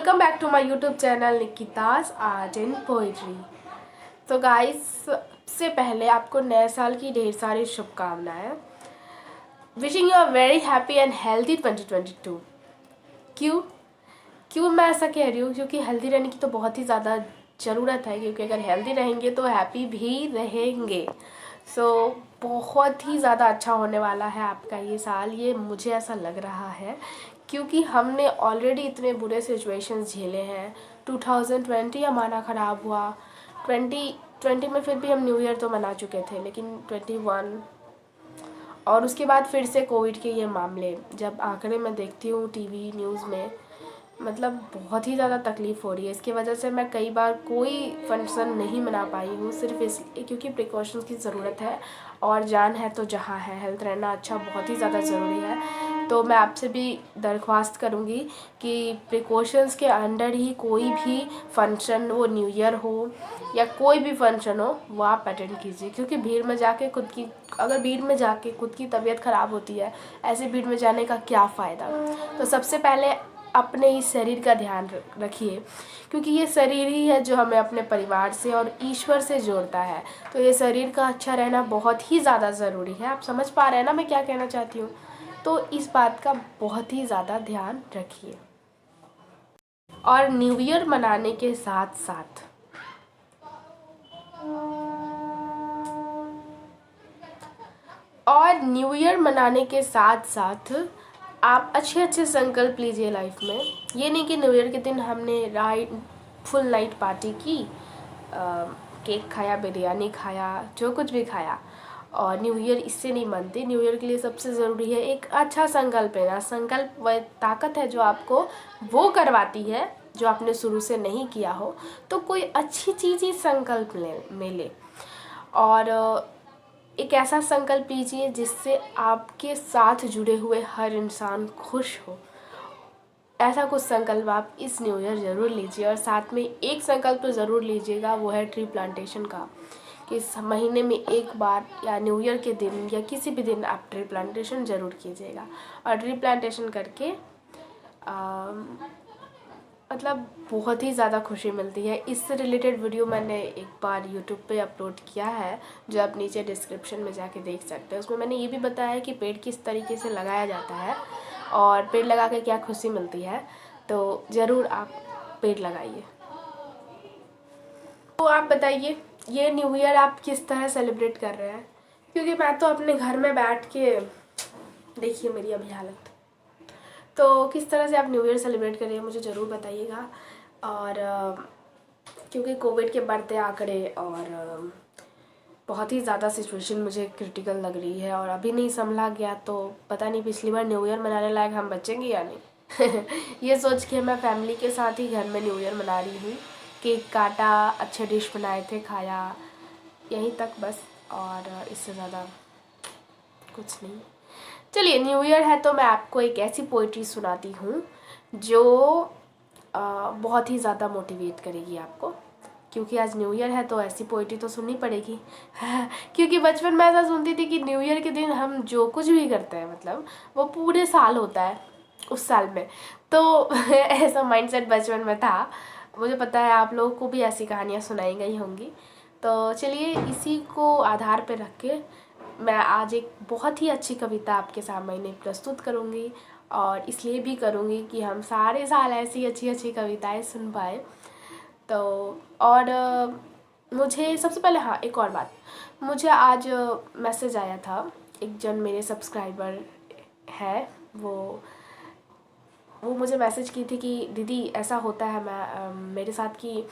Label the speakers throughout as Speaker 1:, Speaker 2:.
Speaker 1: Welcome back to my YouTube channel Nikita's art and poetry. तो guys, सबसे पहले आपको नए साल की ढेर सारी शुभकामनाएं। Wishing you a very happy and healthy 2022। क्यों क्यों मैं ऐसा कह रही हूँ? क्योंकि हेल्दी रहने की तो बहुत ही ज़्यादा ज़रूरत है, क्योंकि अगर हेल्दी रहेंगे तो हैप्पी भी रहेंगे। बहुत ही ज़्यादा अच्छा होने वाला है आपका ये साल, ये मुझे ऐसा लग रहा है, क्योंकि हमने ऑलरेडी इतने बुरे सिचुएशंस झेले हैं। 2020 हमारा ख़राब हुआ, 2020 में फिर भी हम न्यू ईयर तो मना चुके थे, लेकिन 21 और उसके बाद फिर से कोविड के ये मामले जब आंकड़े में देखती हूँ टीवी न्यूज़ में, मतलब बहुत ही ज़्यादा तकलीफ़ हो रही है। इसकी वजह से मैं कई बार कोई फंक्शन नहीं मना पाई हूँ, सिर्फ इसलिए क्योंकि प्रिकॉशंस की ज़रूरत है, और जान है तो जहाँ है। हेल्थ रहना अच्छा बहुत ही ज़्यादा ज़रूरी है। तो मैं आपसे भी दरख्वास्त करूँगी कि प्रिकॉशंस के अंडर ही कोई भी फंक्शन, वो न्यू ईयर हो या कोई भी फंक्शन हो, वो आप अटेंड कीजिए। क्योंकि भीड़ में जाके खुद की तबीयत ख़राब होती है, ऐसी भीड़ में जाने का क्या फ़ायदा। तो सबसे पहले अपने इस शरीर का ध्यान रखिए, क्योंकि ये शरीर ही है जो हमें अपने परिवार से और ईश्वर से जोड़ता है। तो ये शरीर का अच्छा रहना बहुत ही ज़्यादा ज़रूरी है। आप समझ पा रहे हैं ना मैं क्या कहना चाहती हूँ? तो इस बात का बहुत ही ज़्यादा ध्यान रखिए। और न्यू ईयर मनाने के साथ साथ आप अच्छे अच्छे संकल्प लीजिए लाइफ में। ये नहीं कि न्यू ईयर के दिन हमने फुल नाइट पार्टी की, केक खाया, बिरयानी खाया, जो कुछ भी खाया, और न्यू ईयर इससे नहीं मनती। न्यू ईयर के लिए सबसे ज़रूरी है एक अच्छा संकल्प लेना। संकल्प वह ताकत है जो आपको वो करवाती है जो आपने शुरू से नहीं किया हो। तो कोई अच्छी चीज़ ही संकल्प में ले, और एक ऐसा संकल्प लीजिए जिससे आपके साथ जुड़े हुए हर इंसान खुश हो। ऐसा कुछ संकल्प आप इस न्यू ईयर ज़रूर लीजिए। और साथ में एक संकल्प तो ज़रूर लीजिएगा, वो है ट्री प्लांटेशन का, कि इस महीने में एक बार या न्यू ईयर के दिन या किसी भी दिन आप ट्री प्लांटेशन ज़रूर कीजिएगा। और ट्री प्लांटेशन करके मतलब बहुत ही ज़्यादा खुशी मिलती है। इससे रिलेटेड वीडियो मैंने एक बार यूट्यूब पे अपलोड किया है, जो आप नीचे डिस्क्रिप्शन में जाके देख सकते हैं। उसमें मैंने ये भी बताया है कि पेड़ किस तरीके से लगाया जाता है और पेड़ लगा के क्या खुशी मिलती है। तो ज़रूर आप पेड़ लगाइए। तो आप बताइए, ये न्यू ईयर आप किस तरह सेलिब्रेट कर रहे हैं? क्योंकि मैं तो अपने घर में बैठ के, देखिए मेरी अभी हालत, तो किस तरह से आप न्यू ईयर सेलिब्रेट करिए मुझे ज़रूर बताइएगा। और क्योंकि कोविड के बढ़ते आंकड़े और बहुत ही ज़्यादा सिचुएशन मुझे क्रिटिकल लग रही है, और अभी नहीं संभला गया तो पता नहीं पिछली बार न्यू ईयर मनाने लायक हम बचेंगे या नहीं। ये सोच के मैं फैमिली के साथ ही घर में न्यू ईयर मना रही हूँ। केक काटा, अच्छे डिश बनाए थे, खाया, यहीं तक बस, और इससे ज़्यादा कुछ नहीं। चलिए, न्यू ईयर है तो मैं आपको एक ऐसी पोइट्री सुनाती हूँ जो बहुत ही ज़्यादा मोटिवेट करेगी आपको, क्योंकि आज न्यू ईयर है तो ऐसी पोइट्री तो सुननी पड़ेगी। क्योंकि बचपन में ऐसा सुनती थी कि न्यू ईयर के दिन हम जो कुछ भी करते हैं, मतलब वो पूरे साल होता है उस साल में। तो ऐसा माइंडसेट बचपन में था। मुझे पता है आप लोगों को भी ऐसी कहानियाँ सुनाई गई होंगी। तो चलिए, इसी को आधार पर रख के मैं आज एक बहुत ही अच्छी कविता आपके सामने प्रस्तुत करूँगी, और इसलिए भी करूँगी कि हम सारे साल ऐसी अच्छी अच्छी कविताएं सुन पाए। तो और मुझे सबसे पहले, हाँ एक और बात, मुझे आज मैसेज आया था, एक जन मेरे सब्सक्राइबर है, वो मुझे मैसेज की थी कि दीदी ऐसा होता है मेरे साथ कि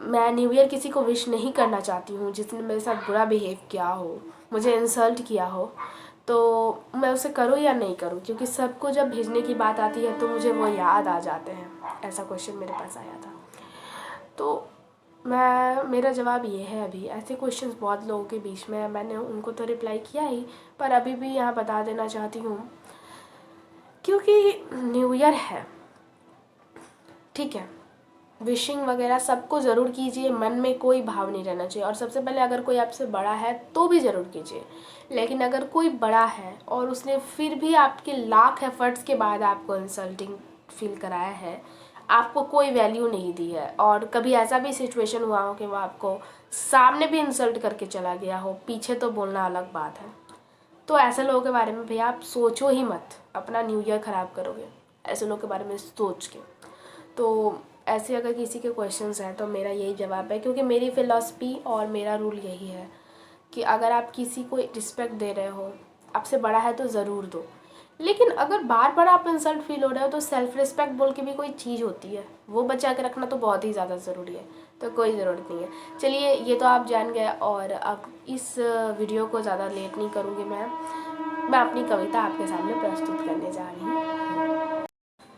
Speaker 1: मैं न्यू ईयर किसी को विश नहीं करना चाहती हूँ जिसने मेरे साथ बुरा बिहेव किया हो, मुझे इंसल्ट किया हो, तो मैं उसे करूँ या नहीं करूँ, क्योंकि सबको जब भेजने की बात आती है तो मुझे वो याद आ जाते हैं। ऐसा क्वेश्चन मेरे पास आया था। तो मेरा जवाब ये है, अभी ऐसे क्वेश्चंस बहुत लोगों के बीच में है, मैंने उनको तो रिप्लाई किया ही, पर अभी भी यहाँ बता देना चाहती हूँ, क्योंकि न्यू ईयर है, ठीक है, विशिंग वगैरह सबको ज़रूर कीजिए, मन में कोई भाव नहीं रहना चाहिए। और सबसे पहले अगर कोई आपसे बड़ा है तो भी ज़रूर कीजिए, लेकिन अगर कोई बड़ा है और उसने फिर भी आपके लाख एफर्ट्स के बाद आपको इंसल्टिंग फील कराया है, आपको कोई वैल्यू नहीं दी है, और कभी ऐसा भी सिचुएशन हुआ हो कि वो आपको सामने भी इंसल्ट करके चला गया हो, पीछे तो बोलना अलग बात है। तो ऐसे लोगों के बारे में भैया आप सोचो ही मत, अपना न्यू ईयर ख़राब करोगे ऐसे लोगों के बारे में सोच के। तो ऐसे अगर किसी के क्वेश्चंस हैं तो मेरा यही जवाब है, क्योंकि मेरी फ़िलॉसफी और मेरा रूल यही है कि अगर आप किसी को रिस्पेक्ट दे रहे हो, आपसे बड़ा है तो ज़रूर दो, लेकिन अगर बार बार आप इंसल्ट फील हो रहे हो तो सेल्फ रिस्पेक्ट बोल के भी कोई चीज़ होती है, वो बचा के रखना तो बहुत ही ज़्यादा ज़रूरी है। तो कोई ज़रूरत नहीं है। चलिए, ये तो आप जान गए, और अब इस वीडियो को ज़्यादा लेट नहीं करूँगी मैं अपनी कविता आपके सामने प्रस्तुत करने जा रही हूँ।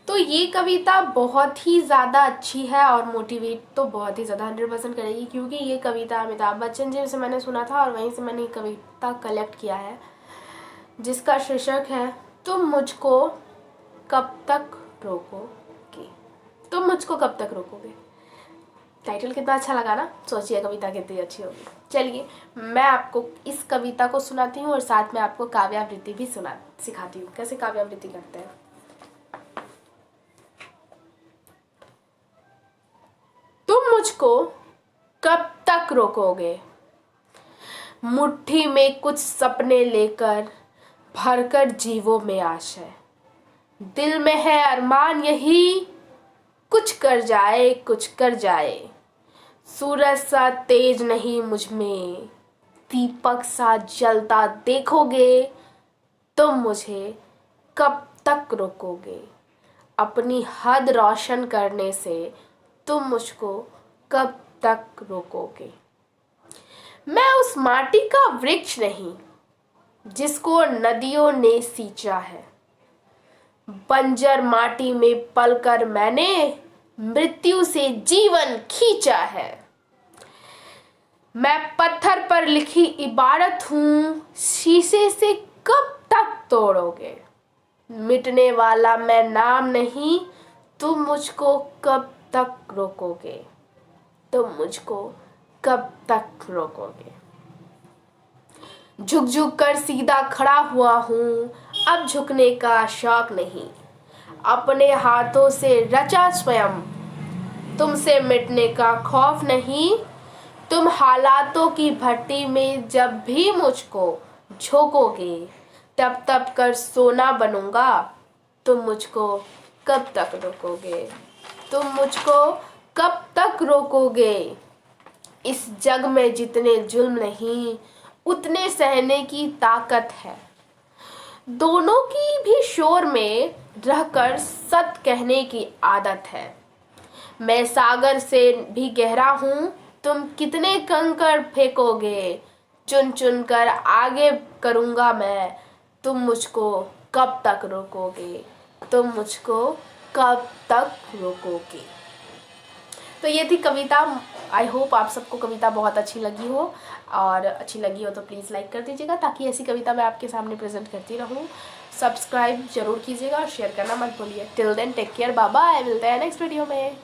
Speaker 1: तो ये कविता बहुत ही ज़्यादा अच्छी है और मोटिवेट तो बहुत ही ज़्यादा 100% करेगी, क्योंकि ये कविता अमिताभ बच्चन जी से मैंने सुना था और वहीं से मैंने ये कविता कलेक्ट किया है, जिसका शीर्षक है तुम मुझको कब तक रोकोगे। तुम मुझको कब तक रोकोगे। टाइटल कितना अच्छा लगा ना, सोचिए कविता कितनी अच्छी होगी। चलिए, मैं आपको इस कविता को सुनाती हूँ और साथ में आपको काव्यावृत्ति भी सिखाती हूँ, कैसे काव्यावृत्ति करते हैं। तुम मुझको कब तक रोकोगे, मुट्ठी में कुछ सपने लेकर भरकर जीवों में आशय, दिल में है अरमान यही कुछ कर जाए कुछ कर जाए, सूरज सा तेज नहीं मुझ में दीपक सा जलता देखोगे, तुम मुझे कब तक रोकोगे, अपनी हद रोशन करने से तुम मुझको कब तक रोकोगे। मैं उस माटी का वृक्ष नहीं जिसको नदियों ने सींचा है, बंजर माटी में पलकर मैंने मृत्यु से जीवन खींचा है। मैं पत्थर पर लिखी इबारत हूं, शीशे से कब तक तोड़ोगे, मिटने वाला मैं नाम नहीं, तुम मुझको कब तक रोकोगे, तुम मुझको कब तक रोकोगे। झुक झुक कर सीधा खड़ा हुआ हूं, अब झुकने का शौक नहीं, अपने हाथों से रचा स्वयं, तुमसे मिटने का खौफ नहीं, तुम हालातों की भट्टी में जब भी मुझको झोंकोगे, तब तब कर सोना बनूंगा, तुम मुझको कब तक रोकोगे, तुम मुझको कब तक रोकोगे। इस जग में जितने जुल्म नहीं उतने सहने की ताकत है, दोनों की भी शोर में रहकर सत कहने की आदत है। मैं सागर से भी गहरा हूं, तुम कितने कंकड़ फेंकोगे, चुन चुन कर आगे करूंगा मैं, तुम मुझको कब तक रोकोगे, तुम मुझको कब तक रोकोगे। तो ये थी कविता। आई होप आप सबको कविता बहुत अच्छी लगी हो, और अच्छी लगी हो तो प्लीज़ लाइक कर दीजिएगा, ताकि ऐसी कविता मैं आपके सामने प्रेजेंट करती रहूँ। सब्सक्राइब जरूर कीजिएगा और शेयर करना मत भूलिए। Till then take care, bye bye, मिलते हैं नेक्स्ट वीडियो में।